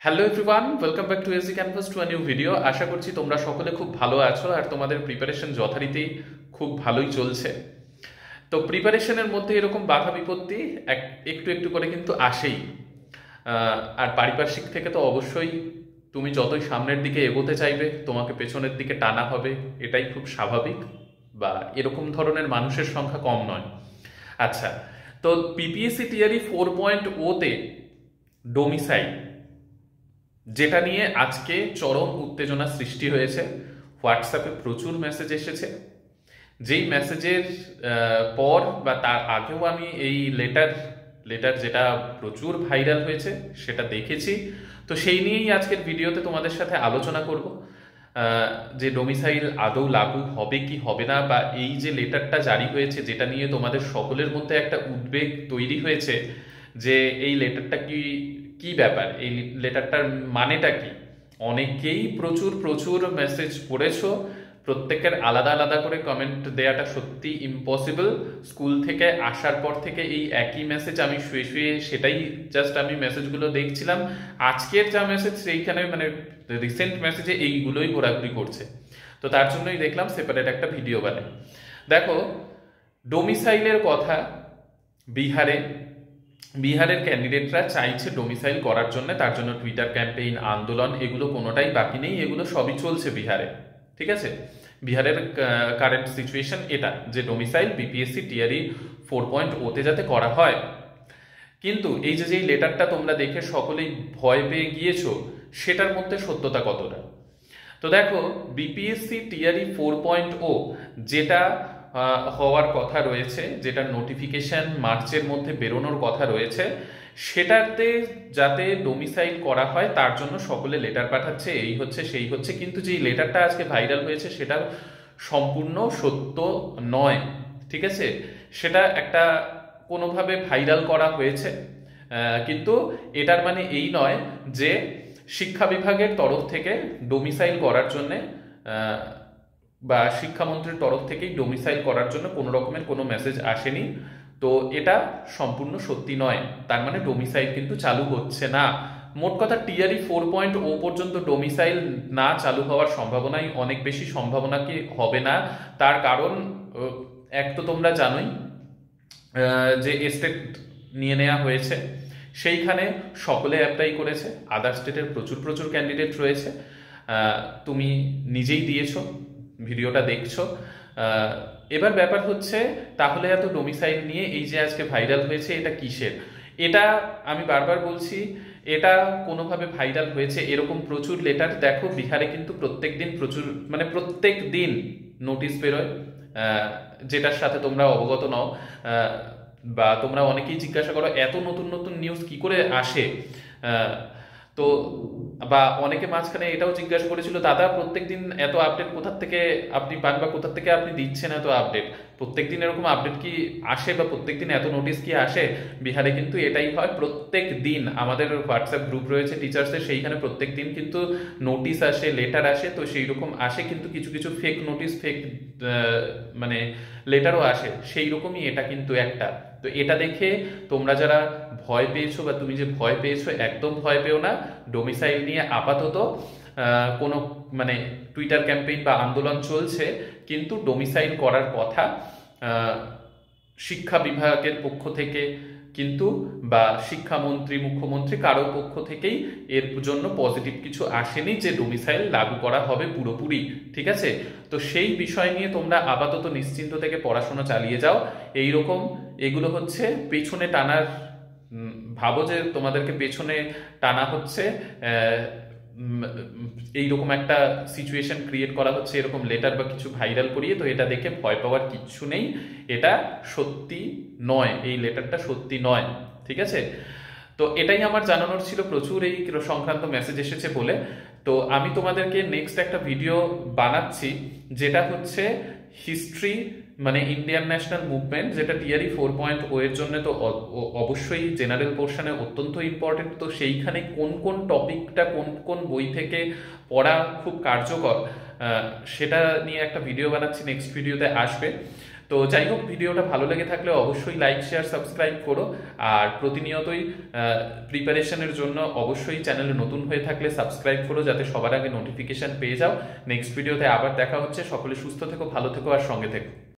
Hello everyone, welcome back to AC canvas to a new video. আশা করছি তোমরা সকলে খুব ভালো আছো আর তোমাদের প্রিপারেশন যথারীতি খুব ভালোই চলছে। তো প্রিপারেশনের মধ্যে এরকম বাধা বিপত্তি একটু একটু করে কিন্তু আসেই। আর পারিপার্শ্বিক থেকে তো অবশ্যই তুমি যতই সামনের দিকে এগোতে চাইবে তোমাকে পেছনের দিকে টানা হবে, এটাই খুব স্বাভাবিক। বা এরকম ধরনের মানুষের সংখ্যা কম নয়। আচ্ছা, তো পিপিএসসি টিআরই 4.0 তে ডোমিসাইল, যেটা নিয়ে আজকে চরম উত্তেজনা সৃষ্টি হয়েছে। হোয়াটসঅ্যাপে প্রচুর মেসেজ এসেছে, যেই মেসেজের পর বা তার আগেও আমি এই লেটার যেটা প্রচুর ভাইরাল হয়েছে সেটা দেখেছি। তো সেই নিয়েই আজকের ভিডিওতে তোমাদের সাথে আলোচনা করব যে ডোমিসাইল আদৌ লাগু হবে কি হবে না, বা এই যে লেটারটা জারি হয়েছে যেটা নিয়ে তোমাদের সকলের মধ্যে একটা উদ্বেগ তৈরি হয়েছে যে এই লেটারটা কি কি ব্যাপার, এই লেটারটার মানেটা কি। অনেকেই প্রচুর প্রচুর মেসেজ পড়েছো, প্রত্যেকের আলাদা আলাদা করে কমেন্ট দেওয়াটা সত্যি ইম্পসিবল। স্কুল থেকে আসার পর থেকে এই একই মেসেজ, আমি শুয়ে শুয়ে সেটাই জাস্ট আমি মেসেজগুলো দেখছিলাম। আজকের যা মেসেজ সেইখানে মানে রিসেন্ট মেসেজে এইগুলোই ঘোরাঘুরি করছে। তো তার জন্যই দেখলাম সেপারেট একটা ভিডিও বানাই। দেখো, ডোমিসাইলের কথা, বিহারের ক্যান্ডিডেটরা চাইছে ডোমিসাইল করার জন্য, তার জন্য টুইটার ক্যাম্পেইন, আন্দোলন, এগুলো কোনোটাই বাকি নেই, এগুলো সবই চলছে বিহারে। ঠিক আছে, বিহারের কারেন্ট সিচুয়েশন এটা যে ডোমিসাইল বিপিএসসি টিআরই 4.0 তে যাতে করা হয়। কিন্তু এই যে যেই লেটারটা তোমরা দেখে সকলেই ভয় পেয়ে গিয়েছো, সেটার মধ্যে সত্যতা কতটা। তো দেখো, বিপিএসসি টিআরই 4.0 যেটা হওয়ার কথা রয়েছে, যেটা নোটিফিকেশন মার্চের মধ্যে বেরোনোর কথা রয়েছে, সেটাতে যাতে ডোমিসাইল করা হয় তার জন্য সকলে লেটার পাঠাচ্ছে, এই হচ্ছে সেই হচ্ছে। কিন্তু যেই লেটারটা আজকে ভাইরাল হয়েছে সেটা সম্পূর্ণ সত্য নয়। ঠিক আছে, সেটা একটা কোনোভাবে ভাইরাল করা হয়েছে, কিন্তু এটার মানে এই নয় যে শিক্ষা বিভাগের তরফ থেকে ডোমিসাইল করার জন্যে বা শিক্ষামন্ত্রীর তরফ থেকেই ডোমিসাইল করার জন্য কোনো রকমের কোনো মেসেজ আসেনি। তো এটা সম্পূর্ণ সত্যি নয়, তার মানে ডোমিসাইল কিন্তু চালু হচ্ছে না। মোট কথা টিআরই 4.0 পর্যন্ত ডোমিসাইল না চালু হওয়ার সম্ভাবনাই অনেক বেশি, সম্ভাবনা কি হবে না। তার কারণ এক তো তোমরা জানোই যে স্টেট নিয়ে নেওয়া হয়েছে, সেইখানে সকলে অ্যাপ্লাই করেছে। আদার স্টেটের প্রচুর প্রচুর ক্যান্ডিডেট রয়েছে, তুমি নিজেই দিয়েছো, ভিডিওটা দেখছো। এবার ব্যাপার হচ্ছে, তাহলে এত ডোমিসাইল নিয়ে এই যে আজকে ভাইরাল হয়েছে এটা কিসের? এটা আমি বারবার বলছি, এটা কোনোভাবে ভাইরাল হয়েছে এরকম প্রচুর লেটার দেখো বিহারে কিন্তু প্রত্যেক দিন প্রচুর, মানে প্রত্যেক দিন নোটিশ বেরোয়, যেটার সাথে তোমরা অবগত নও। বা তোমরা অনেকেই জিজ্ঞাসা করো এত নতুন নতুন নিউজ কি করে আসে। তো বা অনেকে মাঝখানে এটাও জিজ্ঞাসা করেছিল, দাদা প্রত্যেকদিন এত আপডেট কোথা থেকে আপনি পান বা কোথা থেকে আপনি দিচ্ছেন এত আপডেট, প্রত্যেকদিন এরকম আপডেট কি আসে বা প্রত্যেকদিন এত নোটিশ কি আসে? বিহারে কিন্তু এটাই হয়, প্রত্যেক দিন আমাদের হোয়াটসঅ্যাপ গ্রুপ রয়েছে টিচার্সের, সেইখানে প্রত্যেক দিন কিন্তু নোটিশ আসে, লেটার আসে। তো সেই রকম আসে, কিন্তু কিছু কিছু ফেক নোটিশ, ফেক মানে লেটারও আসে, সেই রকমই এটা কিন্তু একটা। তো এটা দেখে তোমরা যারা ভয় পেয়েছো বা তুমি যে ভয় পেয়েছো, একদম ভয় পেও না। ডোমিসাইল নিয়ে আপাতত কোনো মানে টুইটার ক্যাম্পেইন বা আন্দোলন চলছে, কিন্তু ডোমিসাইল করার কথা শিক্ষা বিভাগের পক্ষ থেকে কিন্তু বা শিক্ষামন্ত্রী, মুখ্যমন্ত্রী কারোর পক্ষ থেকেই এর জন্য পজিটিভ কিছু আসেনি যে ডোমিসাইল লাগু করা হবে পুরোপুরি। ঠিক আছে, তো সেই বিষয় নিয়ে তোমরা আপাতত নিশ্চিন্ত থেকে পড়াশোনা চালিয়ে যাও। এই রকম এগুলো হচ্ছে পেছনে টানার, ভাবো যে তোমাদেরকে পেছনে টানা হচ্ছে, এইরকম একটা সিচুয়েশন ক্রিয়েট করা হচ্ছে এরকম লেটার বা কিছু ভাইরাল করিয়ে। তো এটা দেখে ভয় পাওয়ার কিচ্ছু নেই, এটা সত্যি নয়, এই লেটারটা সত্যি নয়। ঠিক আছে, তো এটাই আমার জানানোর ছিল, প্রচুর এই সংক্রান্ত মেসেজ এসেছে বলে। তো আমি তোমাদেরকে নেক্সট একটা ভিডিও বানাচ্ছি, যেটা হচ্ছে হিস্ট্রি মানে ইন্ডিয়ান ন্যাশনাল মুভমেন্ট, যেটা টিআরই 4.0 এর জন্য তো অবশ্যই জেনারেল পোর্শনে অত্যন্ত ইম্পর্টেন্ট। তো সেইখানে কোন কোন টপিকটা কোন কোন বই থেকে পড়া খুব কার্যকর, সেটা নিয়ে একটা ভিডিও বানাচ্ছি, নেক্সট ভিডিওতে আসবে। তো যাই হোক, ভিডিওটা ভালো লেগে থাকলে অবশ্যই লাইক শেয়ার সাবস্ক্রাইব করো। আর প্রতিনিয়তই প্রিপারেশনের জন্য অবশ্যই চ্যানেলে নতুন হয়ে থাকলে সাবস্ক্রাইব করো, যাতে সবার আগে নোটিফিকেশন পেয়ে যাও। নেক্সট ভিডিওতে আবার দেখা হচ্ছে। সকলে সুস্থ থেকো, ভালো থেকো আর সঙ্গে থেকো।